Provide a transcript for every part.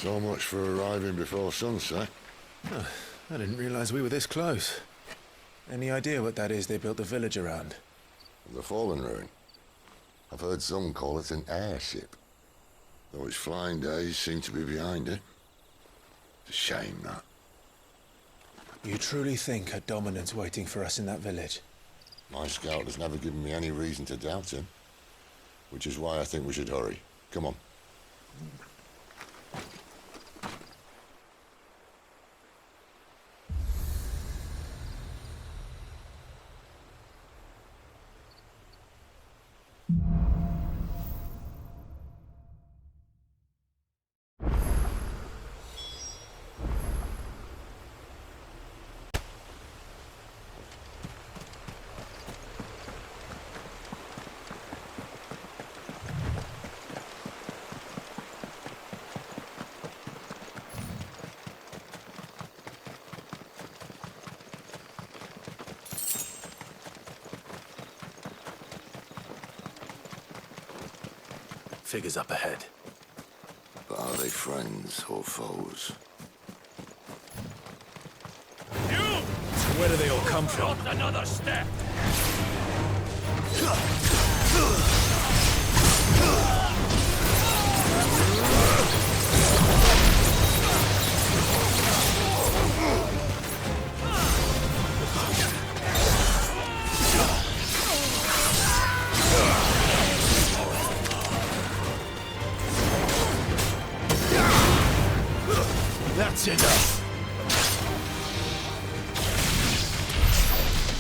So much for arriving before sunset. Oh, I didn't realize we were this close. Any idea what that is they built the village around? The Fallen Ruin. I've heard some call it an airship. Though its flying days seem to be behind it. It's a shame, that. You truly think a dominant's waiting for us in that village? My scout has never given me any reason to doubt him. Which is why I think we should hurry. Come on. Figures up ahead. But are they friends or foes? You! Where do they all come from? Not another step! That's enough!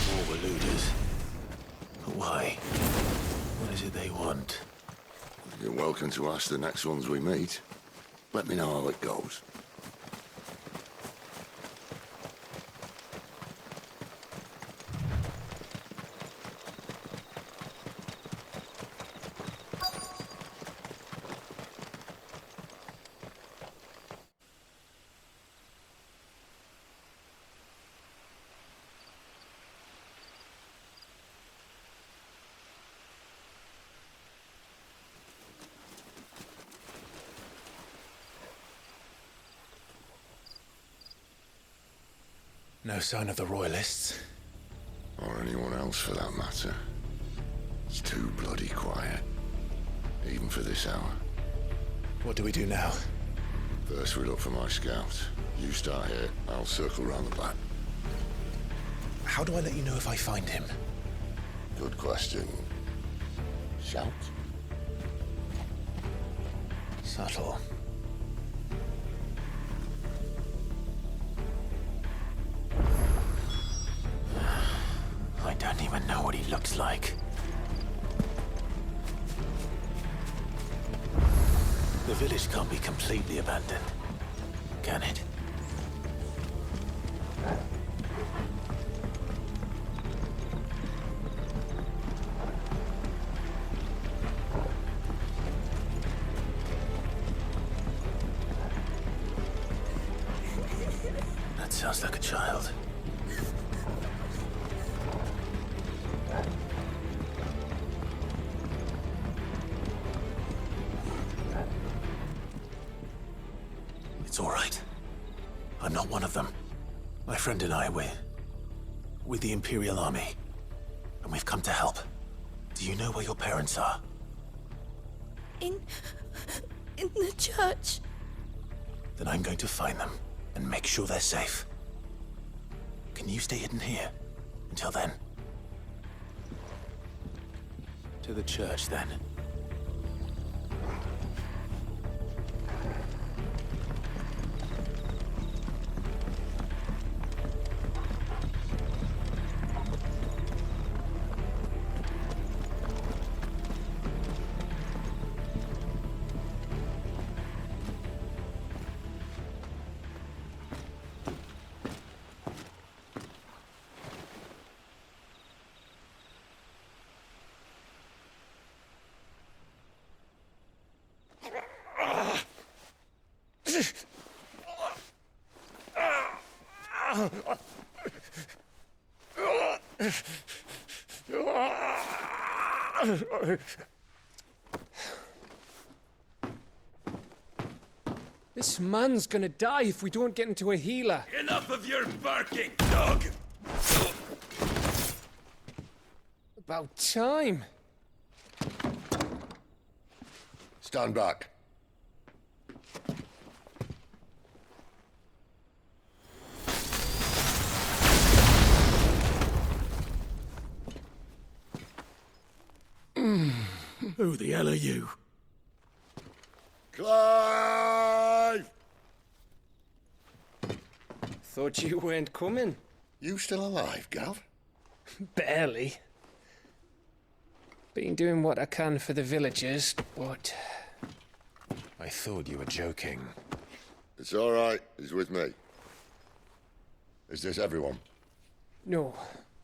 More eluders. But why? What is it they want? You're welcome to ask the next ones we meet. Let me know how it goes. No sign of the Royalists. Or anyone else for that matter. It's too bloody quiet. Even for this hour. What do we do now? First we look for my scout. You start here, I'll circle round the back. How do I let you know if I find him? Good question. Shout? Subtle. I don't even know what he looks like. The village can't be completely abandoned, can it? That sounds like a child. It's all right. I'm not one of them. My friend and I, we're with the Imperial Army. And we've come to help. Do you know where your parents are? In the church. Then I'm going to find them and make sure they're safe. Can you stay hidden here until then? To the church, then. This man's gonna die if we don't get into a healer. Enough of your barking, dog! About time. Stand back. Who the hell are you? Clive! Thought you weren't coming. You still alive, Gav? Barely. Been doing what I can for the villagers, but... I thought you were joking. It's all right. He's with me. Is this everyone? No,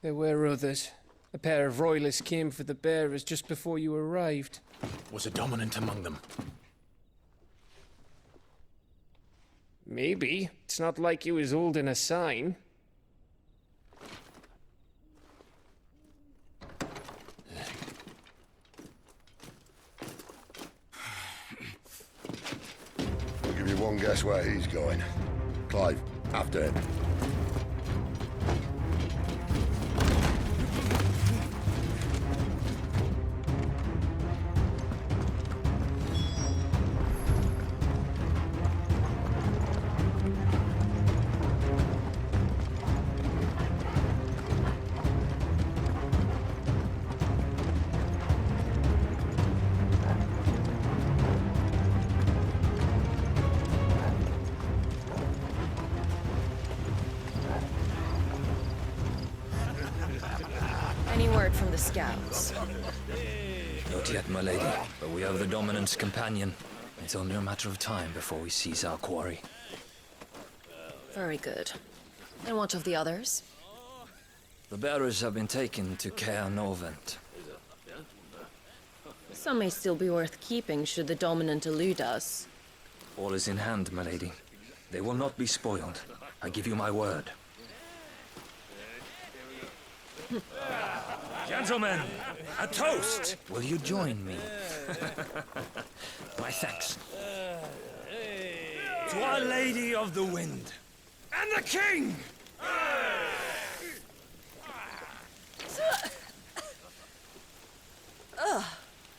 there were others. A pair of royalists came for the bearers just before you arrived. Was a dominant among them? Maybe. It's not like he was holding a sign. I'll give you one guess where he's going. Clive, after him. Any word from the scouts? Not yet, my lady, but we have the Dominant's companion. It's only a matter of time before we seize our quarry. Very good. And what of the others? The bearers have been taken to Caer Novent. Some may still be worth keeping should the Dominant elude us. All is in hand, my lady. They will not be spoiled. I give you my word. Gentlemen, a toast! Will you join me? My thanks. To Our Lady of the Wind. And the King!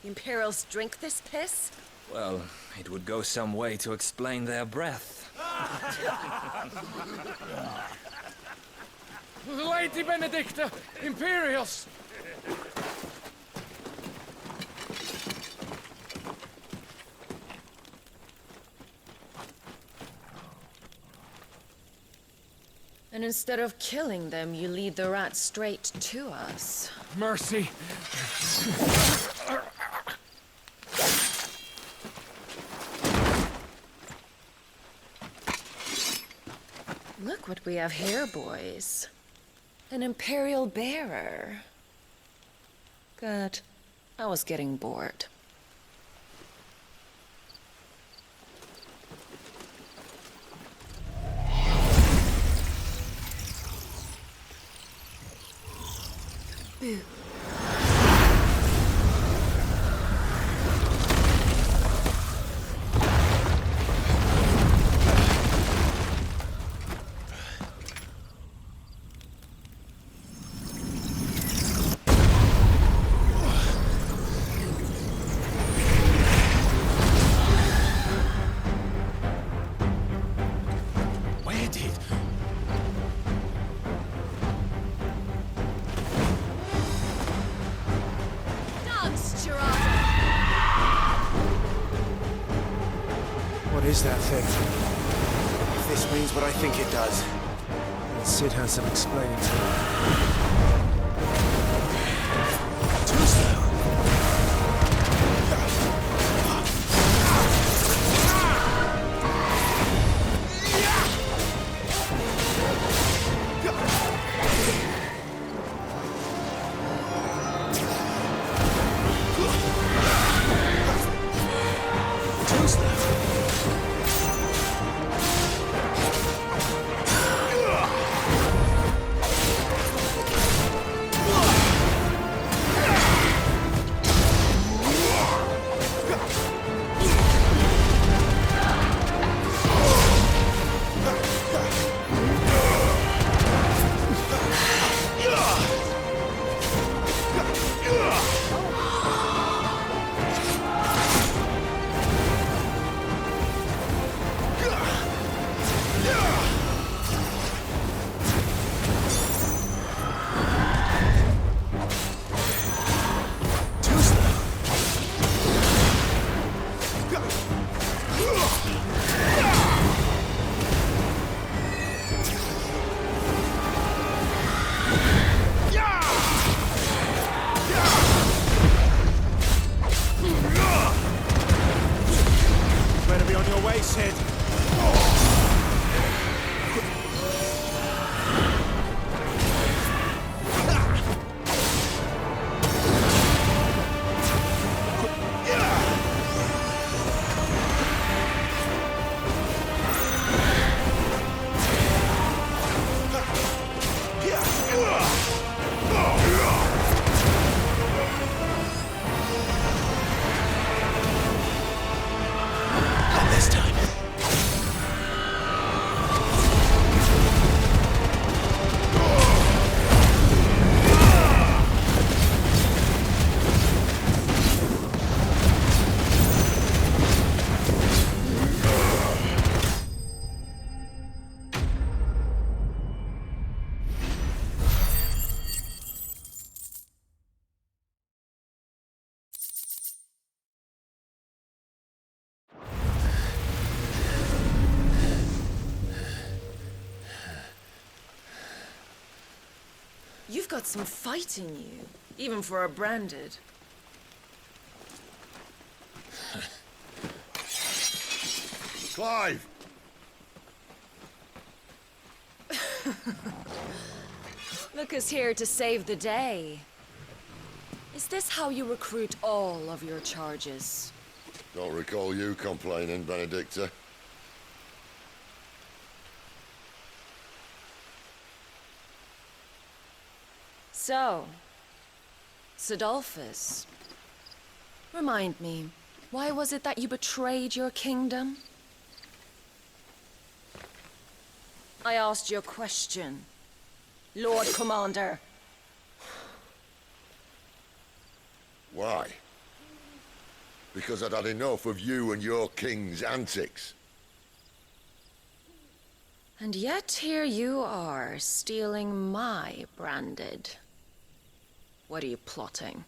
Imperials drink this piss? Well, it would go some way to explain their breath. Lady Benedicta! Imperials! And instead of killing them, you lead the rats straight to us. Mercy! Look what we have here, boys. An Imperial bearer. Good. I was getting bored. Boo. Where did... What is that thing? If this means what I think it does, then Sid has some explaining to do. You've got some fight in you, even for a branded. Clive! Look, here to save the day. Is this how you recruit all of your charges? Don't recall you complaining, Benedicta. So, Sidolphus, remind me, why was it that you betrayed your kingdom? I asked you a question, Lord Commander. Why? Because I'd had enough of you and your king's antics. And yet here you are, stealing my branded. What are you plotting?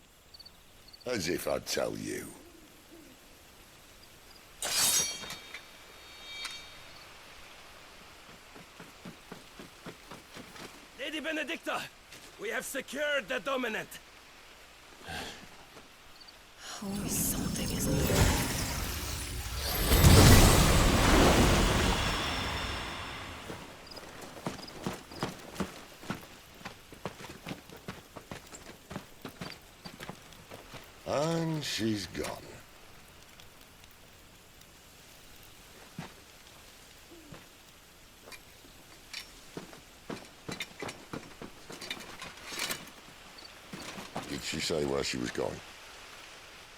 As if I'd tell you. Lady Benedicta, we have secured the Dominant. Oh, something isn't there. And she's gone. Did she say where she was going?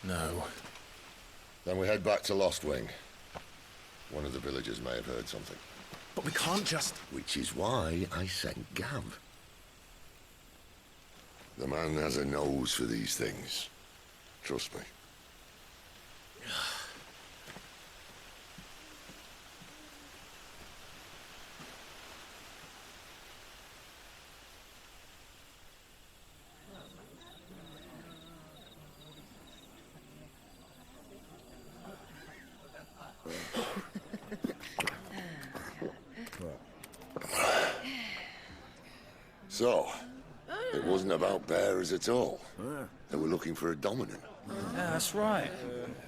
No. Then we head back to Lost Wing. One of the villagers may have heard something. But we can't just... Which is why I sent Gav. The man has a nose for these things. Trust me. So, it wasn't about bearers at all. They were looking for a dominant. Yeah, that's right.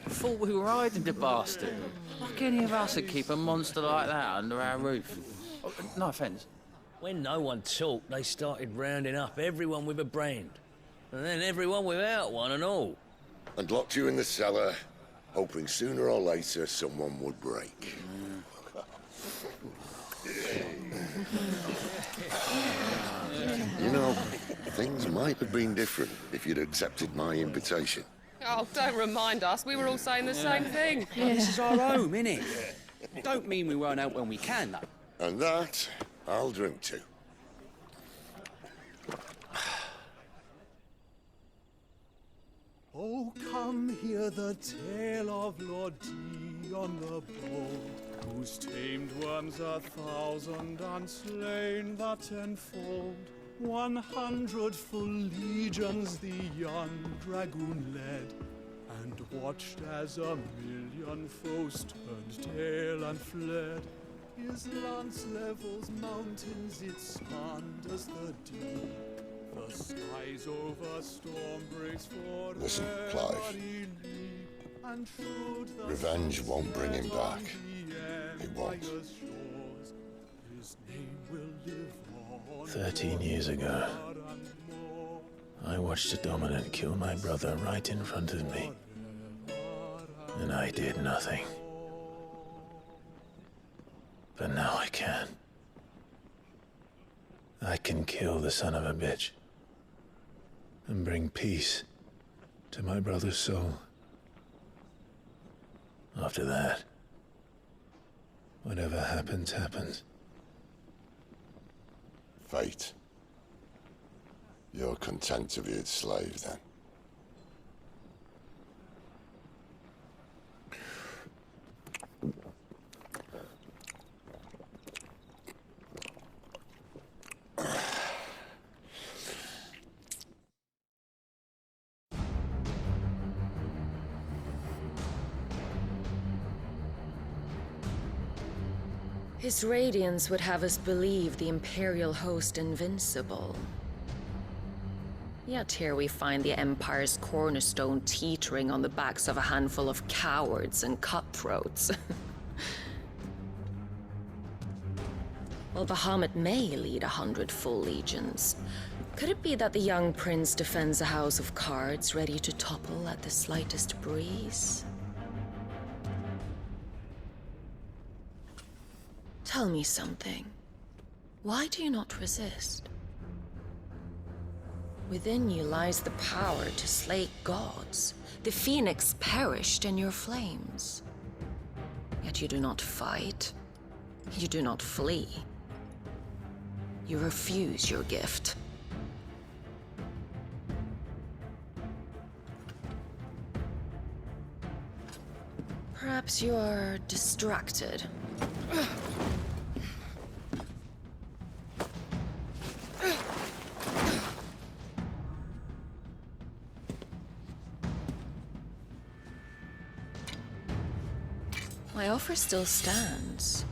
Thought we were hiding the bastard. Like any of us would keep a monster like that under our roof. Oh, no offence. When no one talked, they started rounding up everyone with a brand. And then everyone without one and all. And locked you in the cellar, hoping sooner or later someone would break. You know, things might have been different if you'd accepted my invitation. Oh, don't remind us. We were all saying the same thing. This is our home, innit? Don't mean we won't out when we can, though. And that, I'll drink to. Oh, come hear the tale of Lord Dion the Bold, who's tamed worms 1,000 and slain the 10-fold. 100 full legions the young dragoon led, and watched as 1,000,000 foes turned tail and fled. His lance levels mountains, it spanned as the deep. The skies over storm breaks for Listen, Clive. and Revenge won't bring him back. It won't. His name will live on 13 years ago, I watched a dominant kill my brother right in front of me. And I did nothing. But now I can. I can kill the son of a bitch and bring peace to my brother's soul. After that, whatever happens, happens. Fate. You're content to be its slave, then? His radiance would have us believe the Imperial host invincible. Yet here we find the Empire's cornerstone teetering on the backs of a handful of cowards and cutthroats. Well, Bahamut may lead 100 full legions. Could it be that the young prince defends a house of cards ready to topple at the slightest breeze? Tell me something. Why do you not resist? Within you lies the power to slay gods. The Phoenix perished in your flames. Yet you do not fight. You do not flee. You refuse your gift. Perhaps you are distracted. My offer still stands.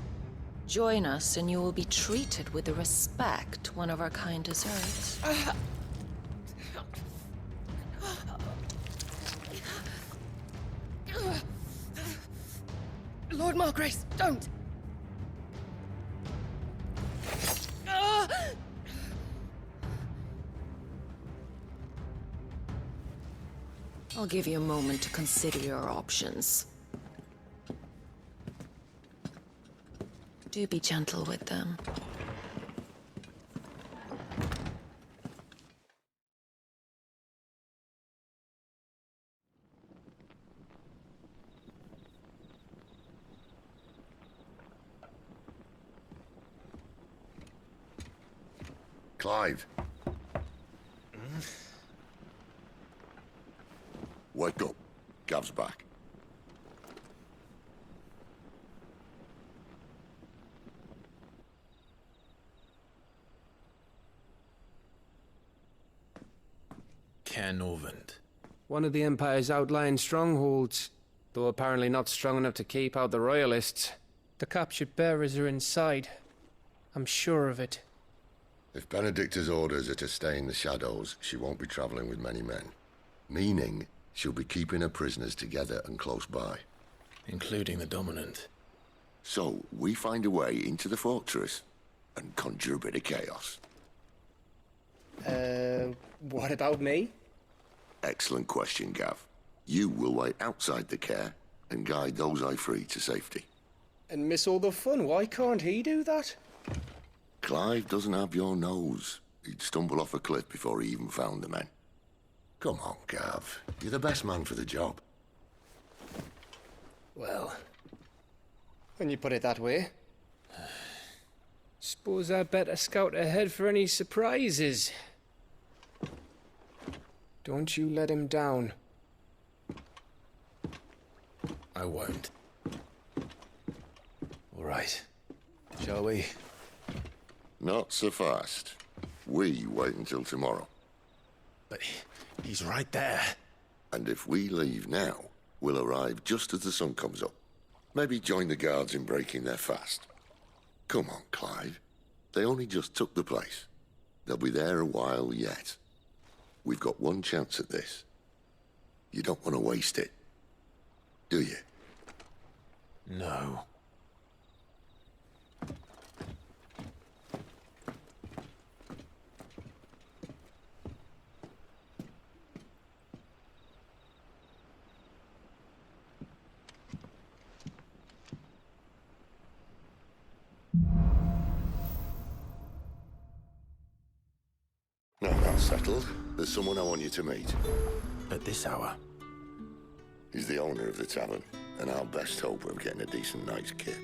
Join us and you will be treated with the respect one of our kind deserves. Lord Margrace, don't! I'll give you a moment to consider your options. Do be gentle with them. Clive. Wake up. Gav's back. Caernarvon. One of the Empire's outlying strongholds, though apparently not strong enough to keep out the Royalists. The captured bearers are inside. I'm sure of it. If Benedicta's orders are to stay in the shadows, she won't be traveling with many men. Meaning, she'll be keeping her prisoners together and close by. Including the Dominant. So, we find a way into the fortress and conjure a bit of chaos. What about me? Excellent question, Gav. You will wait outside the care and guide those I free to safety. And miss all the fun. Why can't he do that? Clive doesn't have your nose. He'd stumble off a cliff before he even found the men. Come on, Gav. You're the best man for the job. Well, when you put it that way. Suppose I'd better scout ahead for any surprises. Don't you let him down. I won't. All right. Shall we? Not so fast. We wait until tomorrow. But he's right there. And if we leave now, we'll arrive just as the sun comes up. Maybe join the guards in breaking their fast. Come on, Clive. They only just took the place. They'll be there a while yet. We've got one chance at this. You don't want to waste it, do you? No. No, that's settled. There's someone I want you to meet. At this hour? He's the owner of the tavern, and our best hope of getting a decent night's kip.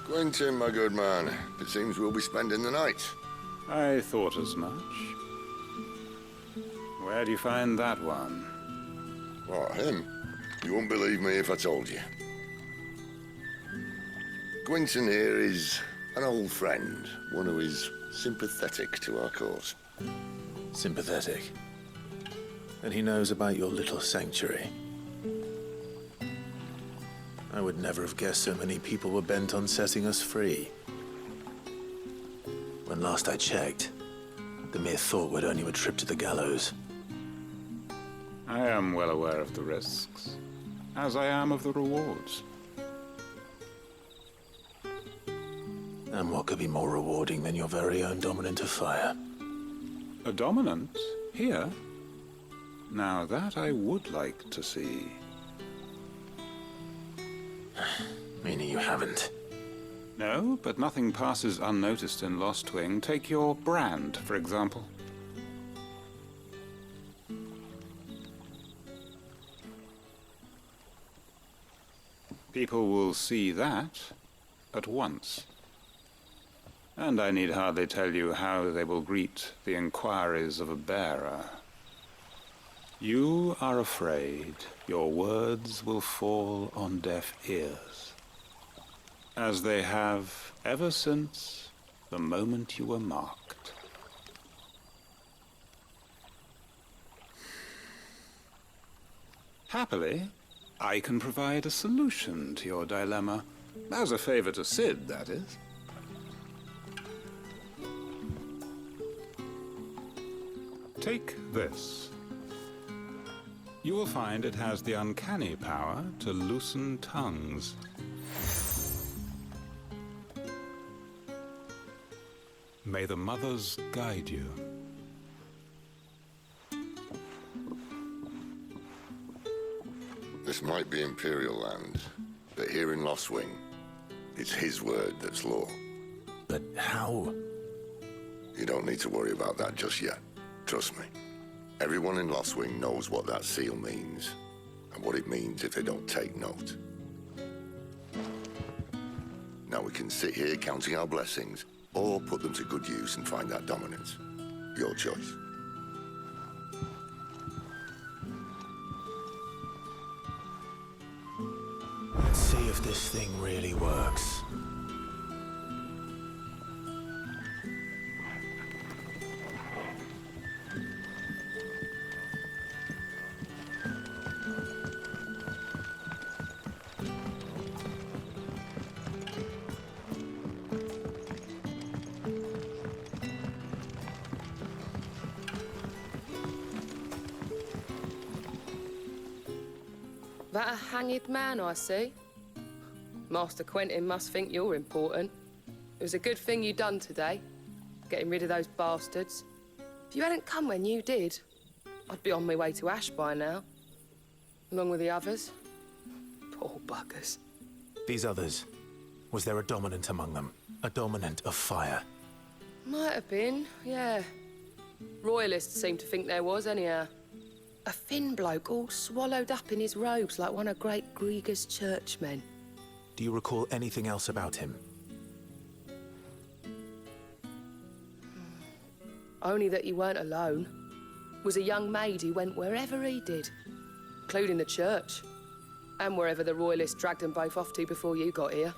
Quentin, my good man. It seems we'll be spending the night. I thought as much. Where do you find that one? What, him? You wouldn't believe me if I told you. Quentin here is An old friend, one who is sympathetic to our cause. Sympathetic? And he knows about your little sanctuary. I would never have guessed so many people were bent on setting us free. When last I checked, the mere thought would earn you a trip to the gallows. I am well aware of the risks, as I am of the rewards. And what could be more rewarding than your very own Dominant of Fire? A dominant? Here? Now that I would like to see. Meaning you haven't? No, but nothing passes unnoticed in Lostwing. Take your brand, for example. People will see that at once. And I need hardly tell you how they will greet the inquiries of a bearer. You are afraid your words will fall on deaf ears, as they have ever since the moment you were marked. Happily, I can provide a solution to your dilemma, as a favor to Cid, that is. Take this. You will find it has the uncanny power to loosen tongues. May the mothers guide you. This might be Imperial land, but here in Lostwing, it's his word that's law. But how? You don't need to worry about that just yet. Trust me. Everyone in Lostwing knows what that seal means, and what it means if they don't take note. Now we can sit here counting our blessings, or put them to good use and find that dominance. Your choice. Let's see if this thing really works. That a hanged man I see? Master Quentin must think you're important. It was a good thing you done today, getting rid of those bastards. If you hadn't come when you did, I'd be on my way to Ash by now, along with the others. Poor buggers. These others, was there a dominant among them? A dominant of fire? Might have been, yeah. Royalists seem to think there was, anyhow. A thin bloke all swallowed up in his robes like one of Great Grieger's churchmen. Do you recall anything else about him? Only that he weren't alone. Was a young maid who went wherever he did, including the church, and wherever the Royalists dragged them both off to before you got here.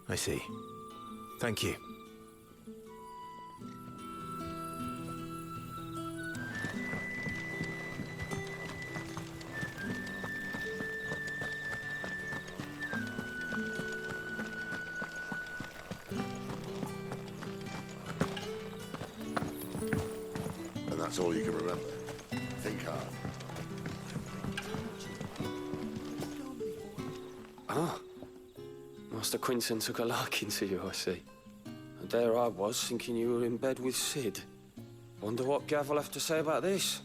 I see. Thank you. That's all you can remember. Think hard. Ah. Master Quinton took a liking to you, I see. And there I was, thinking you were in bed with Cid. Wonder what Gav will have to say about this.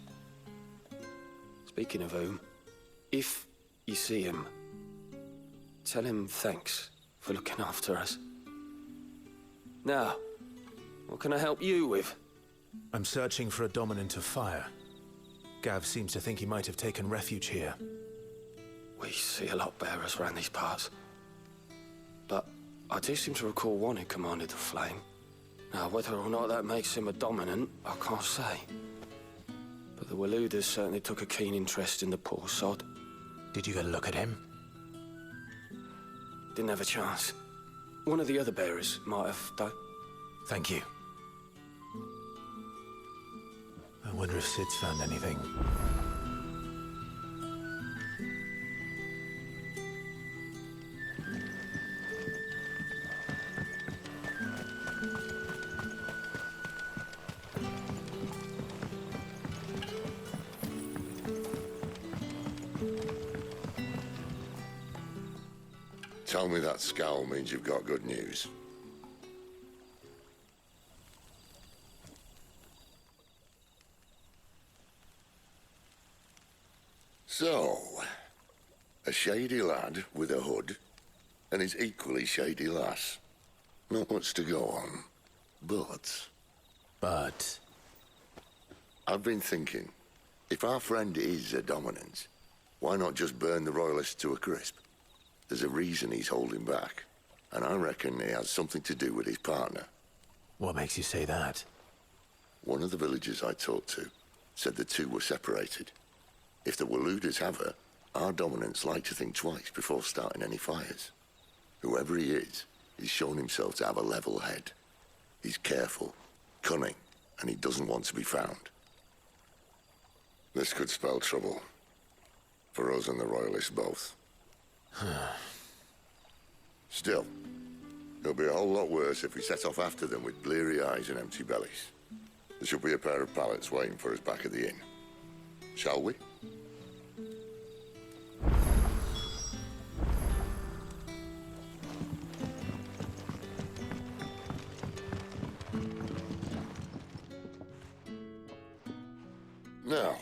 Speaking of whom, if you see him, tell him thanks for looking after us. Now, what can I help you with? I'm searching for a dominant of fire. Gav seems to think he might have taken refuge here. We see a lot bearers around these parts. But I do seem to recall one who commanded the flame. Now, whether or not that makes him a dominant, I can't say. But the Waluders certainly took a keen interest in the poor sod. Did you get a look at him? Didn't have a chance. One of the other bearers might have, though. Thank you. I wonder if Sid's found anything. Tell me that scowl means you've got good news. So, a shady lad with a hood, and his equally shady lass. Not much to go on, but... But? I've been thinking, if our friend is a dominant, why not just burn the Royalists to a crisp? There's a reason he's holding back, and I reckon it has something to do with his partner. What makes you say that? One of the villagers I talked to said the two were separated. If the Waluders have her, our dominants like to think twice before starting any fires. Whoever he is, he's shown himself to have a level head. He's careful, cunning, and he doesn't want to be found. This could spell trouble. For us and the Royalists both. Still, it'll be a whole lot worse if we set off after them with bleary eyes and empty bellies. There should be a pair of pallets waiting for us back at the inn. Shall we? Now,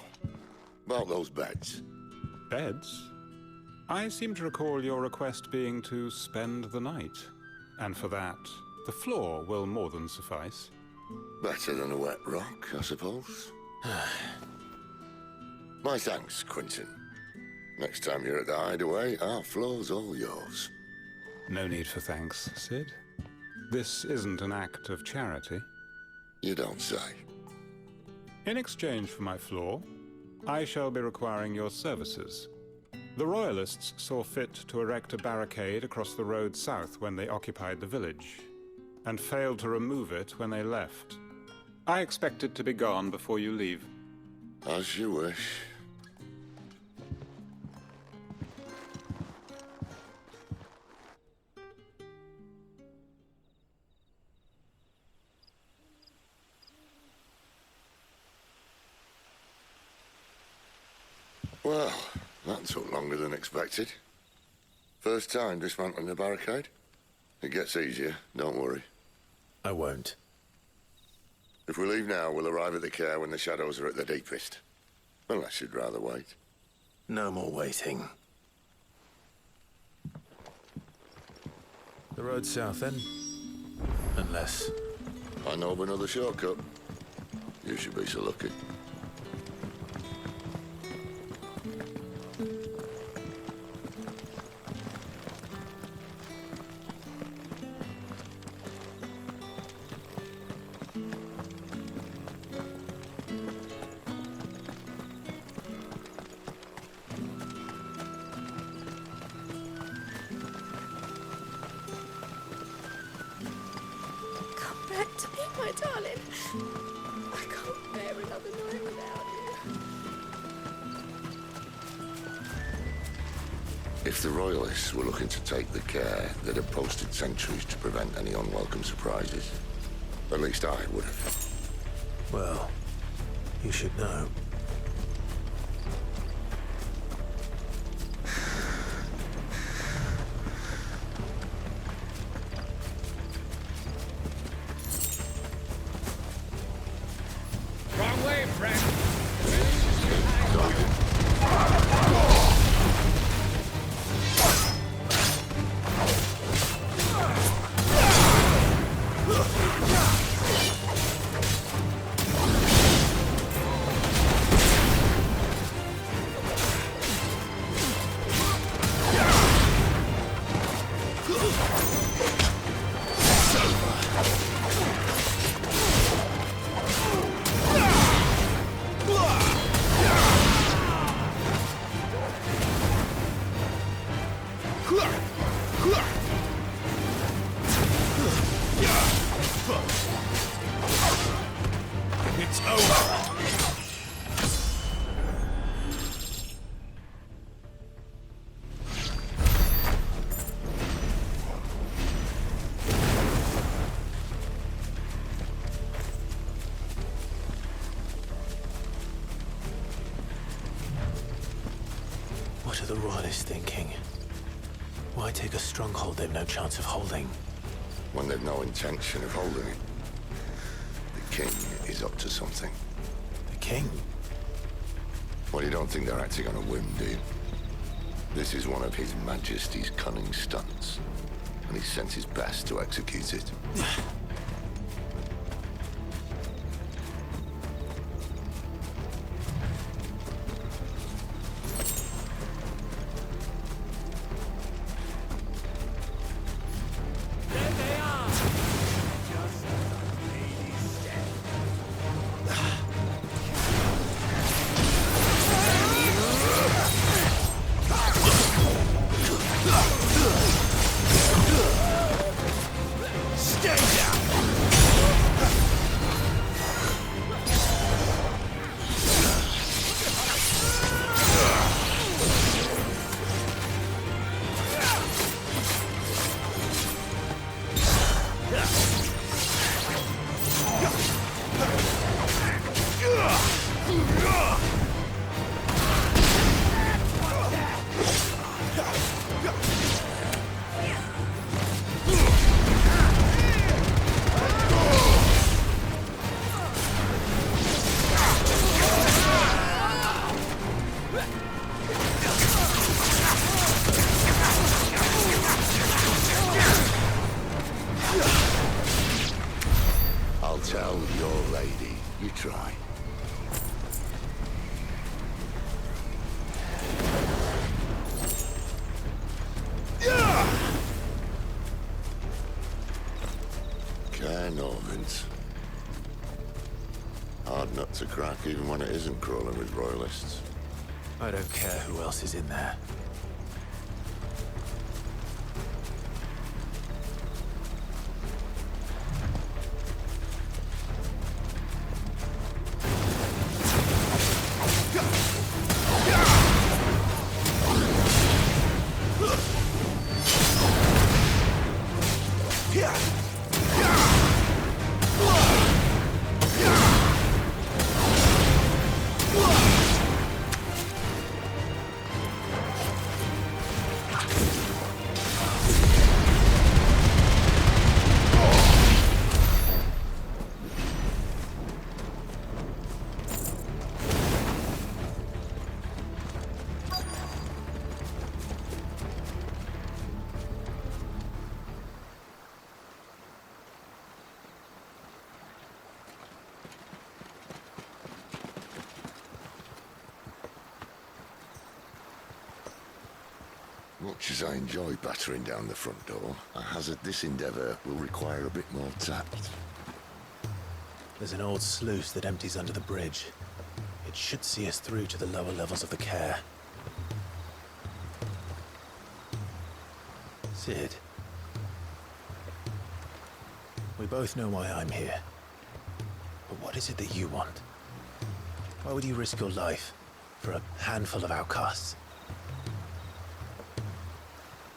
about those beds. Beds? I seem to recall your request being to spend the night. And for that, the floor will more than suffice. Better than a wet rock, I suppose. My thanks, Quinton. Next time you're at the Hideaway, our floor's all yours. No need for thanks, Sid. This isn't an act of charity. You don't say. In exchange for my floor, I shall be requiring your services. The Royalists saw fit to erect a barricade across the road south when they occupied the village, and failed to remove it when they left. I expect it to be gone before you leave. As you wish. Well, that took longer than expected. First time dismantling the barricade? It gets easier, don't worry. I won't. If we leave now, we'll arrive at the care when the shadows are at their deepest. Unless you'd rather wait. No more waiting. The road south, then? Unless... I know of another shortcut. You should be so lucky. Come back to me, my darling. I can't bear another night without you. If the Royalists were looking to take the care, they'd have posted sentries to prevent any unwelcome surprises. At least I would have. Well, you should know. Wrong way, friend. It's over! What are the Royalists thinking? Why take a stronghold they've no chance of holding? When they've no intention of holding it. The king is up to something. The king? Well, you don't think they're acting on a whim, do you? This is one of His Majesty's cunning stunts, and he sent his best to execute it. I'll tell your lady. You try. Carnarvons. Hard nut to crack, even when it isn't crawling with royalists. I don't care who else is in there. Much as I enjoy battering down the front door, I hazard this endeavour will require a bit more tact. There's an old sluice that empties under the bridge. It should see us through to the lower levels of the care. Cid. We both know why I'm here. But what is it that you want? Why would you risk your life for a handful of outcasts?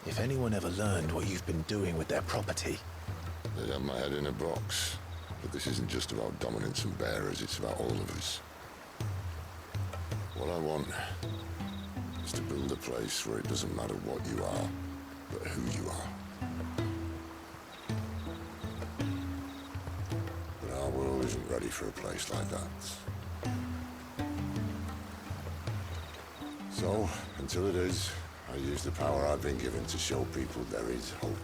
If anyone ever learned what you've been doing with their property... They'd have my head in a box. But this isn't just about dominance and bearers, it's about all of us. What I want is to build a place where it doesn't matter what you are, but who you are. But our world isn't ready for a place like that. So, until it is, I use the power I've been given to show people there is hope.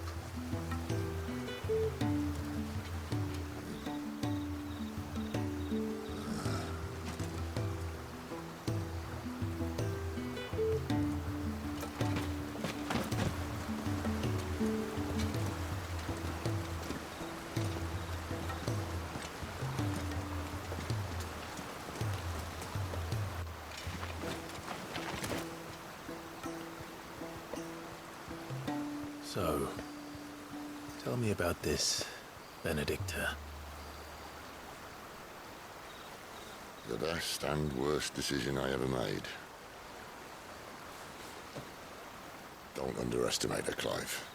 So, tell me about this, Benedicta. The best and worst decision I ever made. Don't underestimate her, Clive.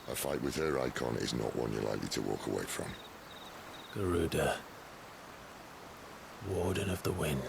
A fight with her icon is not one you're likely to walk away from. Garuda, Warden of the Wind.